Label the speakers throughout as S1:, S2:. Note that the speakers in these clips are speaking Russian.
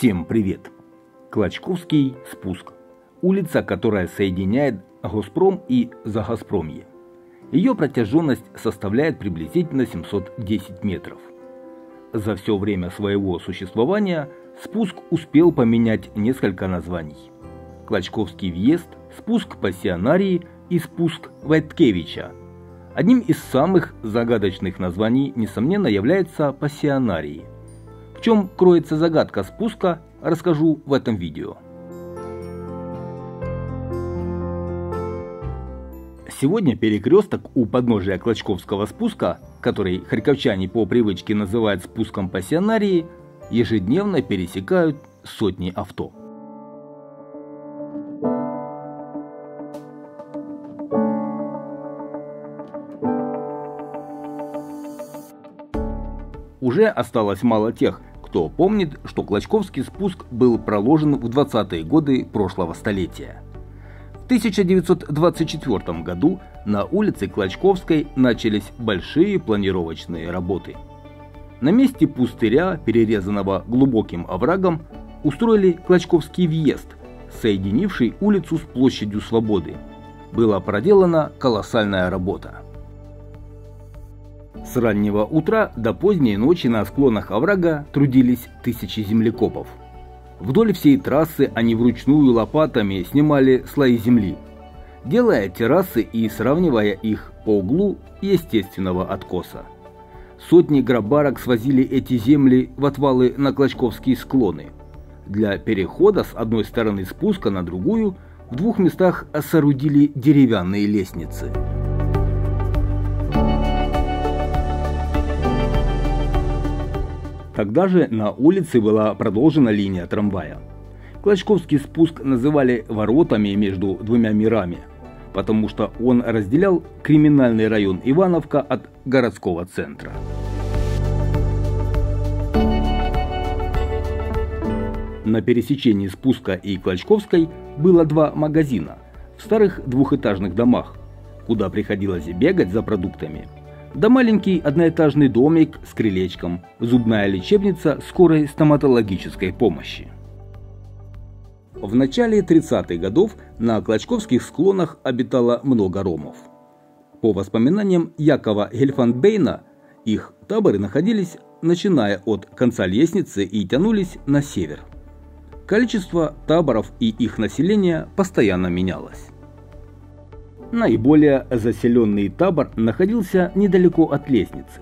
S1: Всем привет! Клочковский спуск. Улица, которая соединяет Госпром и Загазпромье. Ее протяженность составляет приблизительно 710 метров. За все время своего существования спуск успел поменять несколько названий. Клочковский въезд, спуск Пассионарии и спуск Войткевича. Одним из самых загадочных названий, несомненно, является Пассионарии. В чем кроется загадка спуска, расскажу в этом видео. Сегодня перекресток у подножия Клочковского спуска, который харьковчане по привычке называют спуском Пассионарии, ежедневно пересекают сотни авто. Уже осталось мало тех, кто помнит, что Клочковский спуск был проложен в 20-е годы прошлого столетия. В 1924 году на улице Клочковской начались большие планировочные работы. На месте пустыря, перерезанного глубоким оврагом, устроили Клочковский въезд, соединивший улицу с площадью Свободы. Была проделана колоссальная работа. С раннего утра до поздней ночи на склонах оврага трудились тысячи землекопов. Вдоль всей трассы они вручную лопатами снимали слои земли, делая террасы и сравнивая их по углу естественного откоса. Сотни грабарок свозили эти земли в отвалы на Клочковские склоны. Для перехода с одной стороны спуска на другую в двух местах соорудили деревянные лестницы. Тогда же на улице была продолжена линия трамвая. Клочковский спуск называли воротами между двумя мирами, потому что он разделял криминальный район Ивановка от городского центра. На пересечении спуска и Клочковской было два магазина в старых двухэтажных домах, куда приходилось бегать за продуктами. Да маленький одноэтажный домик с крылечком, зубная лечебница скорой стоматологической помощи. В начале 30-х годов на Клочковских склонах обитало много ромов. По воспоминаниям Якова Гельфандбейна, их таборы находились, начиная от конца лестницы, и тянулись на север. Количество таборов и их население постоянно менялось. Наиболее заселенный табор находился недалеко от лестницы.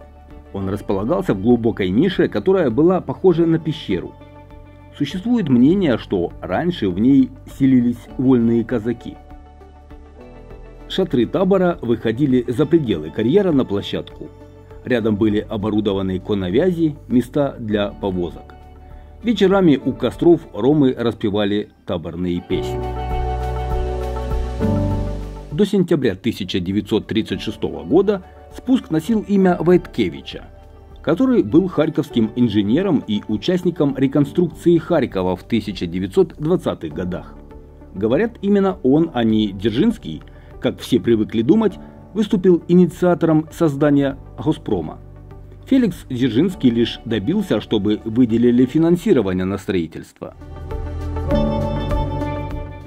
S1: Он располагался в глубокой нише, которая была похожа на пещеру. Существует мнение, что раньше в ней селились вольные казаки. Шатры табора выходили за пределы карьера на площадку. Рядом были оборудованы коновязи, места для повозок. Вечерами у костров ромы распевали таборные песни. До сентября 1936 года спуск носил имя Войткевича, который был харьковским инженером и участником реконструкции Харькова в 1920-х годах. Говорят, именно он, а не Дзержинский, как все привыкли думать, выступил инициатором создания Госпрома. Феликс Дзержинский лишь добился, чтобы выделили финансирование на строительство.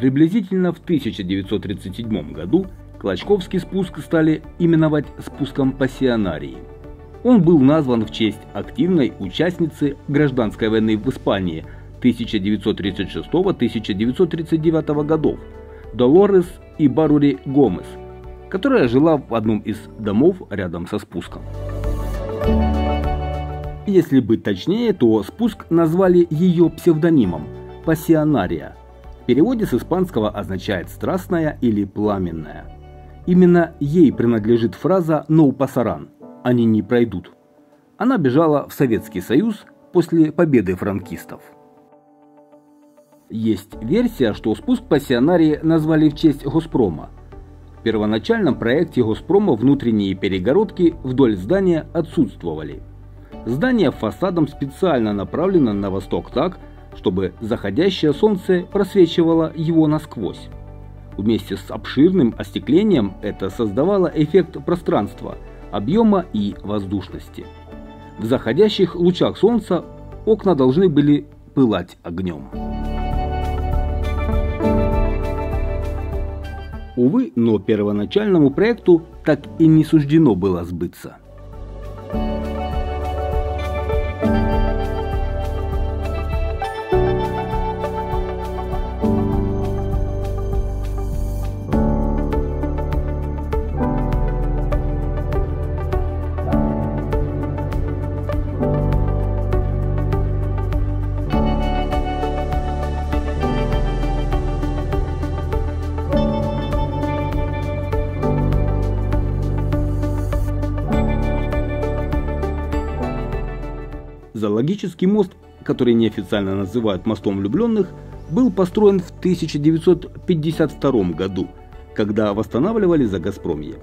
S1: Приблизительно в 1937 году Клочковский спуск стали именовать спуском Пассионарии. Он был назван в честь активной участницы гражданской войны в Испании 1936-1939 годов Долорес Ибаррури Гомес, которая жила в одном из домов рядом со спуском. Если быть точнее, то спуск назвали ее псевдонимом – Пассионария. В переводе с испанского означает «страстная» или «пламенная». Именно ей принадлежит фраза «no pasaran» – «они не пройдут». Она бежала в Советский Союз после победы франкистов. Есть версия, что спуск Пассионарии назвали в честь Госпрома. В первоначальном проекте Госпрома внутренние перегородки вдоль здания отсутствовали. Здание фасадом специально направлено на восток так, чтобы заходящее солнце просвечивало его насквозь. Вместе с обширным остеклением это создавало эффект пространства, объема и воздушности. В заходящих лучах солнца окна должны были пылать огнем. Увы, но первоначальному проекту так и не суждено было сбыться. Зоологический мост, который неофициально называют мостом влюбленных, был построен в 1952 году, когда восстанавливали Загазпромье.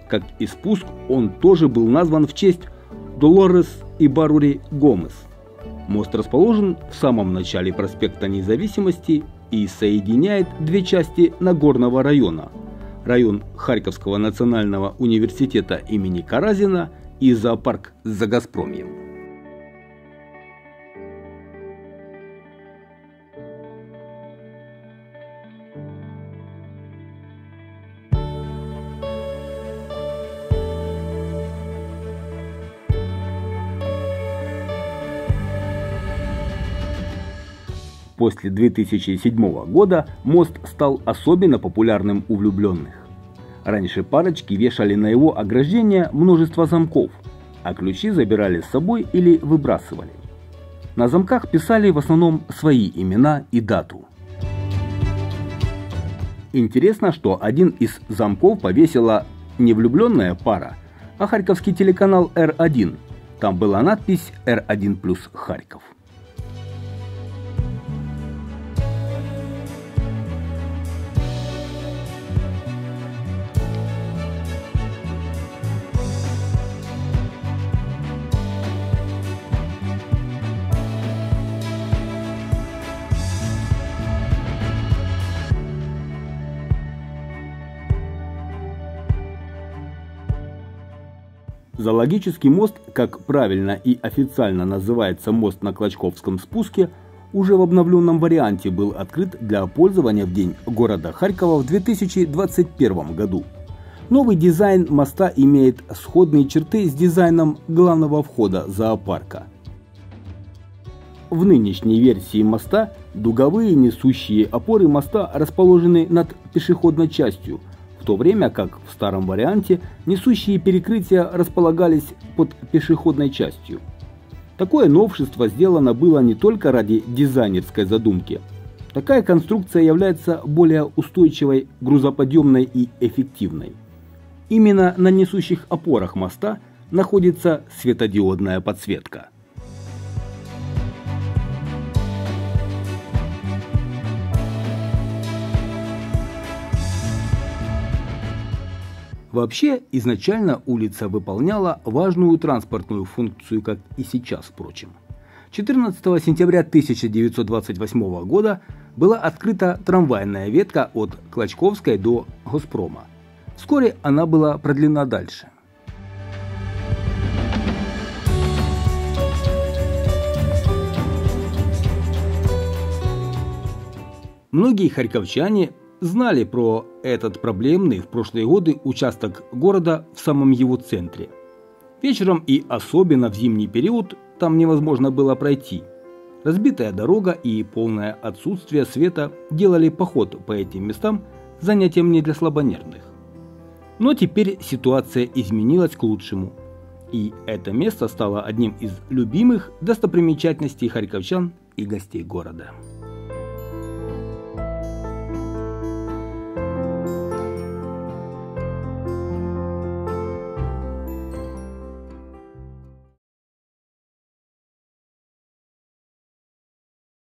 S1: Как и спуск, он тоже был назван в честь Долорес Ибаррури Гомес. Мост расположен в самом начале проспекта Независимости и соединяет две части Нагорного района – район Харьковского национального университета имени Каразина и зоопарк с Загазпромьем. После 2007 года мост стал особенно популярным у влюбленных. Раньше парочки вешали на его ограждение множество замков, а ключи забирали с собой или выбрасывали. На замках писали в основном свои имена и дату. Интересно, что один из замков повесила не влюбленная пара, а харьковский телеканал R1. Там была надпись R1+ Харьков. Зоологический мост, как правильно и официально называется мост на Клочковском спуске, уже в обновленном варианте был открыт для пользования в день города Харькова в 2021 году. Новый дизайн моста имеет сходные черты с дизайном главного входа зоопарка. В нынешней версии моста дуговые несущие опоры моста расположены над пешеходной частью, в то время как в старом варианте несущие перекрытия располагались под пешеходной частью. Такое новшество сделано было не только ради дизайнерской задумки. Такая конструкция является более устойчивой, грузоподъемной и эффективной. Именно на несущих опорах моста находится светодиодная подсветка. Вообще, изначально улица выполняла важную транспортную функцию, как и сейчас, впрочем. 14 сентября 1928 года была открыта трамвайная ветка от Клочковской до Госпрома. Вскоре она была продлена дальше. Многие харьковчане знали про этот проблемный в прошлые годы участок города в самом его центре. Вечером и особенно в зимний период там невозможно было пройти. Разбитая дорога и полное отсутствие света делали поход по этим местам занятием не для слабонервных. Но теперь ситуация изменилась к лучшему, и это место стало одним из любимых достопримечательностей харьковчан и гостей города.